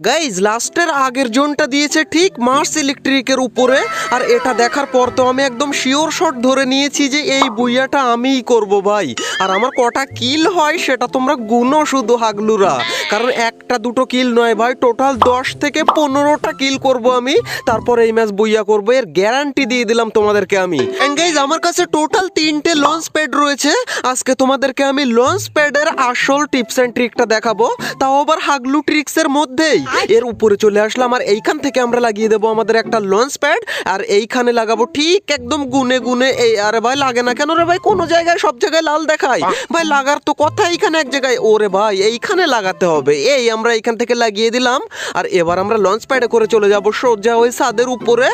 Guys লাস্টের আগের জোনটা দিয়েছে ঠিক মার্স ইলেকট্রিকের উপরে, আর এটা দেখার পর তো আমি একদম শিওর শট ধরে নিয়েছি যে এই বুইয়াটা আমিই করব ভাই। আর আমার কটা কিল হয় সেটা তোমরা গুনো শুধু হাগলুরা, কারণ একটা দুটো কিল নয় ভাই, টোটাল 10 থেকে 15টা কিল করব আমি, তারপর এই ম্যাচ বুইয়া করব, এর গ্যারান্টি দিয়ে দিলাম তোমাদেরকে আমি। এন্ড গাইজ আমার কাছে টোটাল 3টে লঞ্চ প্যাড রয়েছে, আজকে তোমাদেরকে আমি লঞ্চ প্যাডের আসল টিপস এন্ড ট্রিকটা দেখাবো, তাও আবার হাগলু ট্রিক্সের মধ্যেই। এর উপরে চলে আসলাম আর এইখান থেকে আমরা লাগিয়ে দেবো আমাদের একটা লঞ্চ প্যাড, আর এইখানে লাগাবো ঠিক একদম গুনে গুনে এই। আরে ভাই লাগে না কেন রে ভাই? কোনো জায়গায় সব জায়গায় লাল দেখায় ভাই, লাগার তো কথা এইখানে এক জায়গায়। ওরে ভাই এইখানে লাগাতে হবে, এই আমরা এইখান থেকে লাগিয়ে দিলাম। আর এবার আমরা লঞ্চ প্যাডে করে চলে যাব সোজা ওই ছাদের উপরে।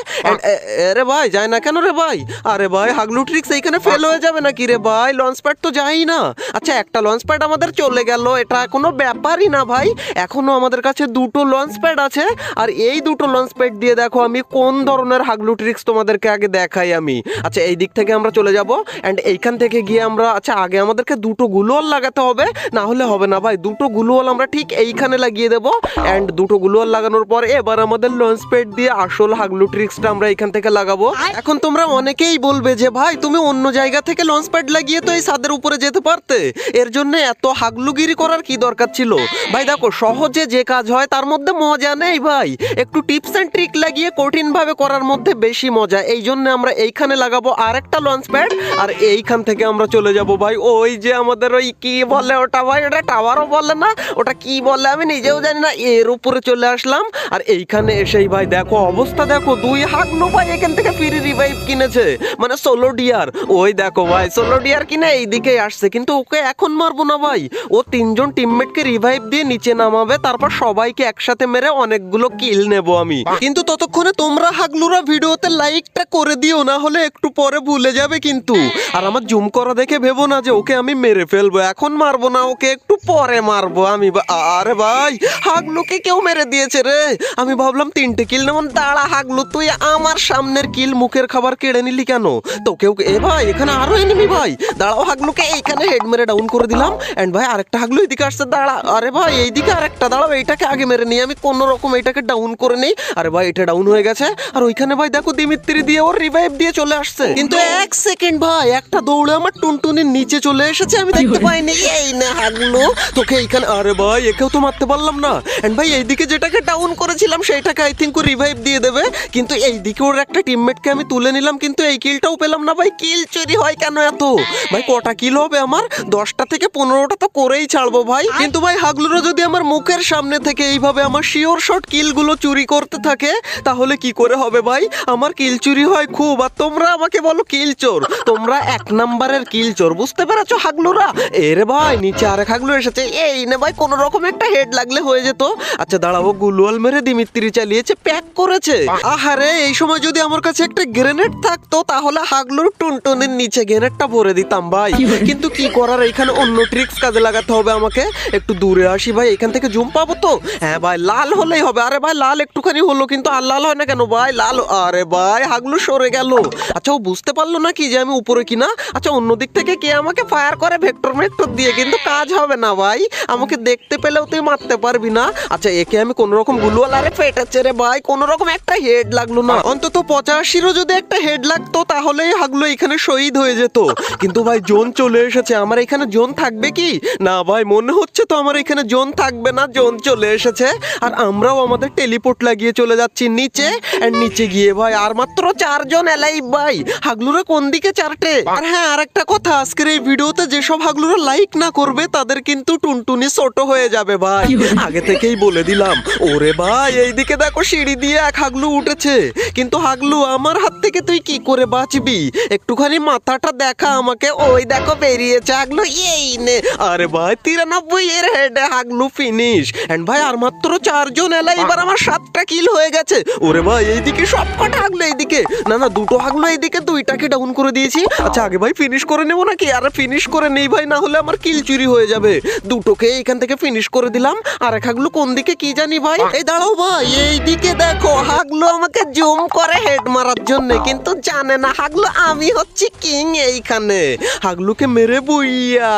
আরে ভাই যায় না কেন রে ভাই? আরে ভাই হাগলু ট্রিক্স এইখানে ফেল হয়ে যাবে নাকি রে ভাই? লঞ্চ প্যাড তো যাই না। আচ্ছা একটা লঞ্চ প্যাড আমাদের চলে গেল, এটা কোনো ব্যাপারই না ভাই, এখনো আমাদের কাছে দুটো লঞ্চ প্যাড আছে। আর এই দুটো লঞ্চ প্যাড দিয়ে দেখো আমি কোন ধরনের হাগলু ট্রিক্স তোমাদেরকে আগে দেখাই আমি। আচ্ছা এই দিক থেকে আমরা চলে যাব, এন্ড এইখান থেকে গিয়ে আমরা, আচ্ছা আগে আমাদেরকে দুটো গ্লুওয়াল লাগাতে হবে, না হলে হবে না ভাই। দুটো গ্লুওয়াল আমরা ঠিক এইখানে লাগিয়ে দেবো, এন্ড দুটো গ্লুওয়াল লাগানোর পর এবার আমাদের লঞ্চ প্যাড দিয়ে আসল হাগলু ট্রিক্সটা আমরা এইখান থেকে লাগাবো। এখন তোমরা অনেকেই বলবে যে ভাই তুমি অন্য জায়গা থেকে লঞ্চ প্যাড লাগিয়ে তো এই ছাদের উপরে যেতে পারতে, এর জন্য এত হাগলুগিরি করার কি দরকার ছিল? ভাই দেখো সহজে যে কাজ হয় তার মধ্যে মজা নেই ভাই, একটু টিপস এন্ড ট্রিক লাগিয়ে কঠিন ভাবে করার মধ্যে বেশি মজা। এই জন্য আমরা এইখানে লাগাবো আর একটা লঞ্চ প্যাড, আর এইখান থেকে আমরা চলে যাব ভাই ওই যে আমাদের ওই কি বলে ওটা ভাই, ওটা টাওয়ারও বলে না, ওটা কি বলে আমি নিজেও জানি না, এর উপরে চলে আসলাম। আর এইখানে এসেই ভাই দেখো অবস্থা দেখো, দুই হাগলু ভাই এখান থেকে ফ্রি রিভাইভ কিনেছে, মানে সোলো ডিয়ার। ওই দেখো ভাই সোলো ডিয়ার কিনে এইদিকে আসছে, কিন্তু ওকে এখন মারবো না ভাই, ও 3জন টিমমেটকে রিভাইভ দিয়ে নিচে নামাবে, তারপর সবাইকে একসাথে মেরে অনেকগুলো কিল নেব আমি। কিন্তু ততক্ষণে তোমরা হাগলুরা ভিডিওতে লাইকটা করে দিও, না হলে একটু পরে ভুলে যাবে কিন্তু। আর আমার জুম করা দেখে ভেবো না যে ওকে আমি মেরে ফেলবো, এখন মারবো না ওকে, একটু পরে মারবো আমি। আরে ভাই হাগলুকে কেউ মেরে দিয়েছে রে, আমি ভাবলাম 3টে কিল নেব। দাঁড়া হাগলু, তুই আমার সামনের কিল মুখের খাবার কেড়ে নিলি কেন? তোকেও এ ভাই এখানে আরো এনিমি ভাই, দাঁড়াও হাগলুকে এইখানে হেড মেরে ডাউন করে দিলাম। এন্ড ভাই আরেকটা হাগলু এইদিকে আসছে, দাঁড়া। আরে ভাই এইদিকে আরেকটা, দাঁড়াও এইটাকে আগে মেরে নিই আমি, কোন রকম এইটাকে ডাউন করে নেই। আরে ভাই এটা ডাউন হয়ে গেছে, আর ওইখানে ভাই দেখো দিমিত্রি দিয়ে ওর রিভাইভ দিয়ে চলে আসছে, কিন্তু এক সেকেন্ড ভাই একটা দৌড়ে আমার টুনটুনির নিচে চলে এসেছে, আমি দেখতে পাইনি। এই না হাগলু তোকে এইখানে, আরে ভাই একেও তো মারতে পারলাম না। এন্ড ভাই এইদিকে যেটাকে ডাউন করেছিলাম সেইটাকে আই থিঙ্ক ও রিভাইভ দিয়ে দেবে, কিন্তু এইদিকে ওর একটা টিমমেটকে আমি তুলে নিলাম, কিন্তু এই কিলটাও পেলাম না ভাই। কিল চুরি হয় কেন এত ভাই? কটা কিল হবে আমার? 10টা থেকে 15টা তো করেই ছাড়বো ভাই। কিন্তু ভাই হাগলুরা যদি আমার মুখের সামনে থেকে এইভাবে আমার শিওর শট কিলগুলো চুরি করতে থাকে তাহলে কি করে হবে ভাই? আমার কিল চুরি হয় খুব, আর তোমরা আমাকে বলো কিল চোর। তোমরা 1 নাম্বারের কিল চোর, বুঝতে পেরেছো হাগলুরা? এরে ভাই নিচে আরেক হাগলু এসেছে, এই নে ভাই কোন রকম একটা হেড লাগলে হয়ে যেত। আচ্ছা দাঁড়াবো, গুলওয়াল মেরে দিমিত্রি চালিয়েছে, প্যাক করেছে। আহারে এই সময় যদি আমার কাছে একটা গ্রেনেড থাকতো তাহলে হাগলুর টুনটুনির নিচে গ্রেনেডটা ভরে দিতাম ভাই, কিন্তু কি করার, এখানে অন্য ট্রিক্স কাজে লাগাতে হবে আমাকে। একটু দূরে আসি ভাই, এখান থেকে জুম পাবো তো? হ্যাঁ ভাই লাল হলেই হবে। আরে ভাই লাল একটুখানি হলো, কিন্তু আর লাল হয় না কেন ভাই? লাল, আরে ভাই হাগলু সরে গেল। আচ্ছা ও বুঝতে পারলো না কি যে আমি উপরে কিনা? আচ্ছা অন্য দিক থেকে কে আমাকে ফায়ার করে ভেক্টর দিয়ে, কিন্তু কাজ হবে না ভাই, আমাকে দেখতে পেলেও তুই মারতে পারবি না। আচ্ছা একে আমি কোন রকম গুলওয়াল, আরে ফেটেছে রে ভাই, কোন রকম একটা হেড লাগলো না, অন্তত 85রও যদি একটা হেড লাগতো তাহলেই হাগলু এখানে শহীদ হয়ে যেত। কিন্তু ভাই জোন চলে এসেছে, আমার এখানে জোন থাকবে কি না ভাই? মনে হচ্ছে তো আমার এখানে জোন থাকবে না, জোন চলে এসেছে। আর আমরাও আমাদের টেলিপোর্ট লাগিয়ে চলে যাচ্ছি নিচে, আর নিচে গিয়ে ভাই আর মাত্র 4জন এলাইভ ভাই। হাগলুরা কোন দিকে 4টে? আর হ্যাঁ আরেকটা কথা, আজকের এই ভিডিওতে যেসব হাগলুরা লাইক না করবে তাদের কিন্তু টুনটুনি ছোট হয়ে যাবে ভাই, আগে থেকেই বলে দিলাম। ওরে ভাই এইদিকে দেখো সিঁড়ি দিয়ে এক হাগলু উঠেছে, কিন্তু হাগলু আমার হাত থেকে তুই কি করে বাঁচবি? একটুখানি মাথাটা দেখা আমাকে, ওই দেখো বেরিয়েছে হাগলু, এই নে। আরে ভাই 93 এর হেডে হাগলু ফিনিশ। এন্ড ভাই আর মাত্র 4জন এলাই, এবার আমার 7টা কিল হয়ে গেছে। ওরে ভাই এইদিকে সবকটা হাগলু এইদিকে, না না দুটো হাগলু এইদিকে, 2টাকে ডাউন করে দিয়েছি। আচ্ছা আগে ভাই ফিনিশ করে নেবো নাকি? আরে ফিনিশ করে নেই ভাই, না হলে আমার কিল চুরি হয়ে যাবে। দুটোকে এখান থেকে ফিনিশ করে দিলাম, আর এক হাগলু কোন দিকে কি জানি ভাই। এই দাঁড়াও ভাই এইদিকে দেখো, হাগলু আমাকে জুম করে হেড মারার জন্য, কিন্তু জানে না হাগলু আমি হচ্ছি কিং এইখানে। হাগলুকে মেরে booyah.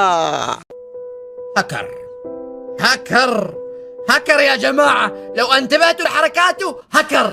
Hacker hacker هكر يا جماعة، لو انتبهتوا لحركاته هكر.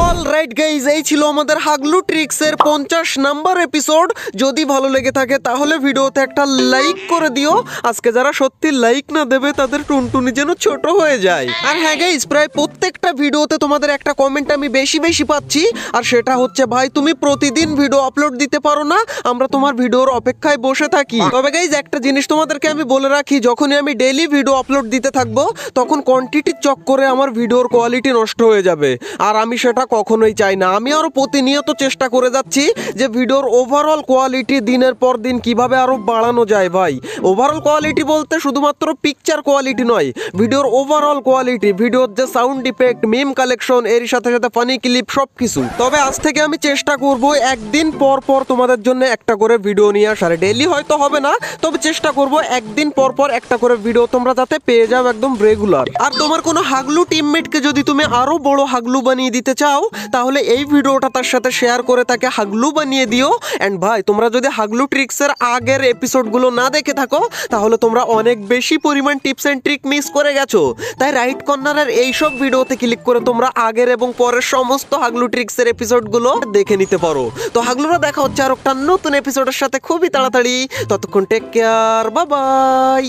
Alright guys, এই ছিল আমাদের হাগলু ট্রিক্সের 50 নাম্বার এপিসোড। যদি ভালো লেগে থাকে তাহলে ভিডিওতে একটা লাইক করে দিও। আজকে যারা সত্যি লাইক না দেবে তাদের টুনটুনি যেন ছোট হয়ে যায়। আর হ্যাঁ গাইজ, প্রায় প্রত্যেকটা ভিডিওতে তোমাদের একটা কমেন্ট আমি বেশি বেশি পাচ্ছি, আর সেটা হচ্ছে ভাই তুমি প্রতিদিন ভিডিও আপলোড দিতে পারো না, আমরা তোমার ভিডিওর অপেক্ষায় বসে থাকি। তবে গাইজ একটা জিনিস তোমাদেরকে আমি বলে রাখি, যখনই আমি ডেইলি ভিডিও আপলোড দিতে থাকবো তখন কোয়ান্টিটির চক্করে আমার ভিডিওর কোয়ালিটি নষ্ট হয়ে যাবে, আর আমি সেটা কখনোই চাই না। আমি আরো প্রতিনিয়ত চেষ্টা করে যাচ্ছি যে ভিডিওর ওভারঅল কোয়ালিটি দিনের পর দিন কিভাবে আরো বাড়ানো যায়। ভাই ওভারঅল কোয়ালিটি বলতে শুধুমাত্র পিকচার কোয়ালিটি নয়, ভিডিওর ওভারঅল কোয়ালিটি, ভিডিওর যে সাউন্ড ইফেক্ট, মিম কালেকশন, এর সাথে সাথে ফানি ক্লিপ সবকিছু। তবে আজ থেকে আমি চেষ্টা করব একদিন পর পর তোমাদের জন্য একটা করে ভিডিও নিয়ে আসার। ডেইলি হয়তো হবে না, তবে চেষ্টা করব একদিন পর পর একটা করে ভিডিও তোমরা যাতে পেয়ে যাও একদম রেগুলার। আর তোমার কোনো হাগলু টিমমেটকে যদি তুমি আরো বড় হাগলু বানিয়ে দিতে চাও তাহলে এই ভিডিওটা তার সাথে শেয়ার করে তাকে হাগলু বানিয়ে দিও। এন্ড ভাই তোমরা যদি হাগলু ট্রিক্সের আগের এপিসোডগুলো না দেখে থাকো তাহলে তোমরা অনেক বেশি পরিমাণ টিপস এন্ড ট্রিক মিস করে গেছো। তাই রাইট কর্নারের এইসব ভিডিওতে ক্লিক করে তোমরা আগের এবং পরের সমস্ত হাগলু ট্রিক্সের এপিসোডগুলো দেখে নিতে পারো। তো হাগলুরা দেখা হচ্ছে আর একটা নতুন এপিসোডের সাথে খুবই তাড়াতাড়ি। ততক্ষণ টেক কেয়ার, বাই বাই।